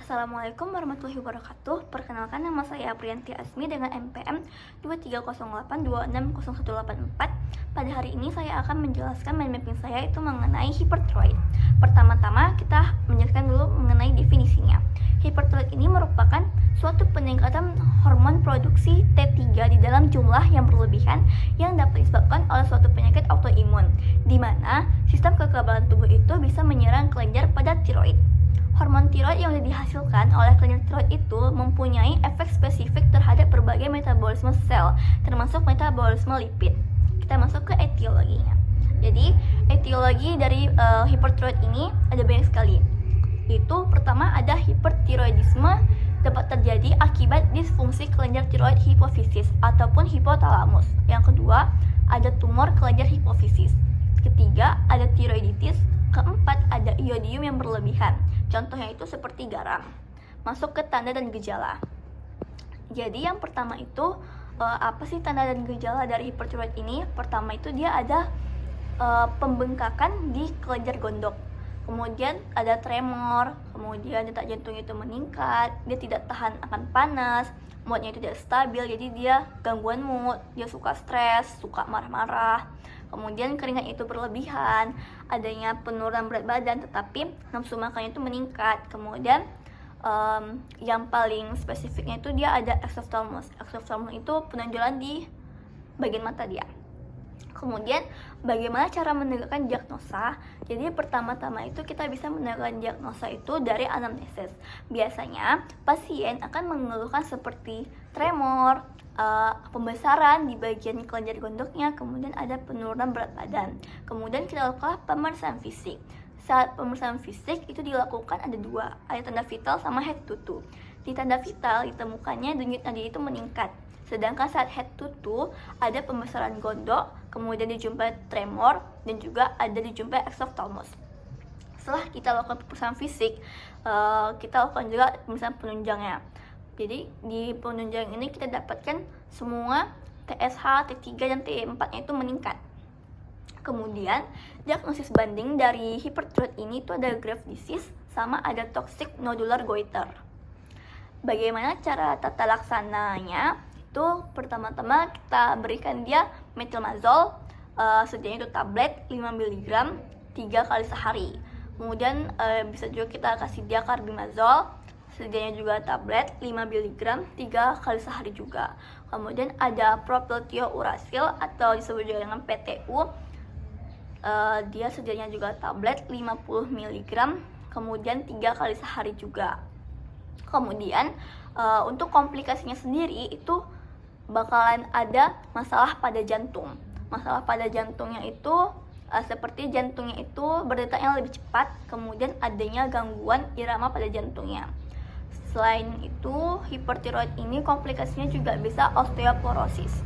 Assalamualaikum warahmatullahi wabarakatuh. Perkenalkan, nama saya Aprianti Asmi dengan NPM 23082600184. Pada hari ini saya akan menjelaskan mind mapping saya itu mengenai hipertiroid. Pertama-tama kita menjelaskan dulu mengenai definisinya. Hipertiroid ini merupakan suatu peningkatan hormon produksi T3 di dalam jumlah yang berlebihan yang dapat disebabkan oleh suatu penyakit autoimun, di mana sistem kekebalan tubuh itu bisa menyerang kelenjar pada tiroid. Hormon tiroid yang dihasilkan oleh kelenjar tiroid itu mempunyai efek spesifik terhadap berbagai metabolisme sel, termasuk metabolisme lipid. Kita masuk ke etiologinya. Jadi, etiologi dari hipertiroid ini ada banyak sekali. Itu pertama ada hipertiroidisme dapat terjadi akibat disfungsi kelenjar tiroid hipofisis ataupun hipotalamus. Yang kedua, ada tumor kelenjar hipofisis. Ketiga, ada tiroiditis. Keempat, ada iodium yang berlebihan. Contohnya itu seperti garam. Masuk ke tanda dan gejala. Jadi yang pertama itu apa sih tanda dan gejala dari hipertiroid ini? Pertama itu dia ada pembengkakan di kelenjar gondok. Kemudian ada tremor, kemudian detak jantung itu meningkat, dia tidak tahan akan panas, moodnya itu tidak stabil, jadi dia gangguan mood, dia suka stres, suka marah-marah. Kemudian keringat itu berlebihan, adanya penurunan berat badan, tetapi nafsu makannya itu meningkat. Kemudian yang paling spesifiknya itu dia ada exophthalmos. Exophthalmos itu penonjolan di bagian mata dia. Kemudian bagaimana cara menegakkan diagnosa? Jadi pertama-tama itu kita bisa menegakkan diagnosa itu dari anamnesis. Biasanya pasien akan mengeluhkan seperti tremor, pembesaran di bagian kelenjar gondoknya, kemudian ada penurunan berat badan. Kemudian kita lakukan pemeriksaan fisik. Saat pemeriksaan fisik itu dilakukan ada dua, ada tanda vital sama head to toe. Di tanda vital ditemukannya denyut nadi itu meningkat. Sedangkan saat head to toe ada pembesaran gondok, kemudian dijumpai tremor, dan juga ada dijumpai exophthalmos. Setelah kita lakukan pemeriksaan fisik, kita lakukan juga pemeriksaan penunjangnya. Jadi di penunjang ini kita dapatkan semua TSH, T3, dan T4-nya itu meningkat. Kemudian diagnosis banding dari hipertiroid ini itu ada Graves' disease sama ada toxic nodular goiter. Bagaimana cara tata laksananya? Itu pertama-tama kita berikan dia metilmazol, sedianya itu tablet 5 mg 3 kali sehari. Kemudian bisa juga kita kasih dia karbimazol, sedianya juga tablet 5 mg 3 kali sehari juga. Kemudian ada propylthiouracil atau disebut juga dengan PTU, dia sedianya juga tablet 50 mg kemudian 3 kali sehari juga. Kemudian untuk komplikasinya sendiri itu bakalan ada masalah pada jantung. Masalah pada jantungnya itu seperti jantungnya itu berdetaknya lebih cepat, kemudian adanya gangguan irama pada jantungnya. Selain itu, hipertiroid ini komplikasinya juga bisa osteoporosis.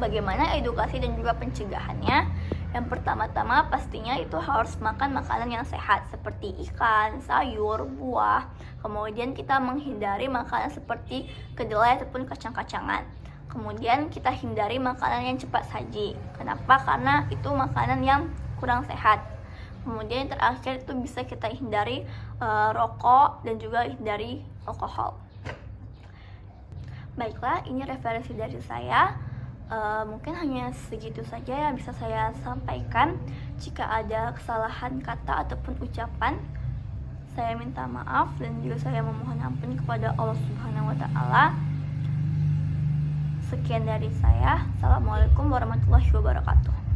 Bagaimana edukasi dan juga pencegahannya? Yang pertama-tama pastinya itu harus makan makanan yang sehat seperti ikan, sayur, buah. Kemudian kita menghindari makanan seperti kedelai ataupun kacang-kacangan. Kemudian kita hindari makanan yang cepat saji. Kenapa? Karena itu makanan yang kurang sehat. Kemudian yang terakhir itu bisa kita hindari rokok dan juga hindari alkohol. Baiklah, ini referensi dari saya. Mungkin hanya segitu saja yang bisa saya sampaikan. Jika ada kesalahan kata ataupun ucapan, saya minta maaf dan juga saya memohon ampun kepada Allah Subhanahu wa Ta'ala. Sekian dari saya. Assalamualaikum warahmatullahi wabarakatuh.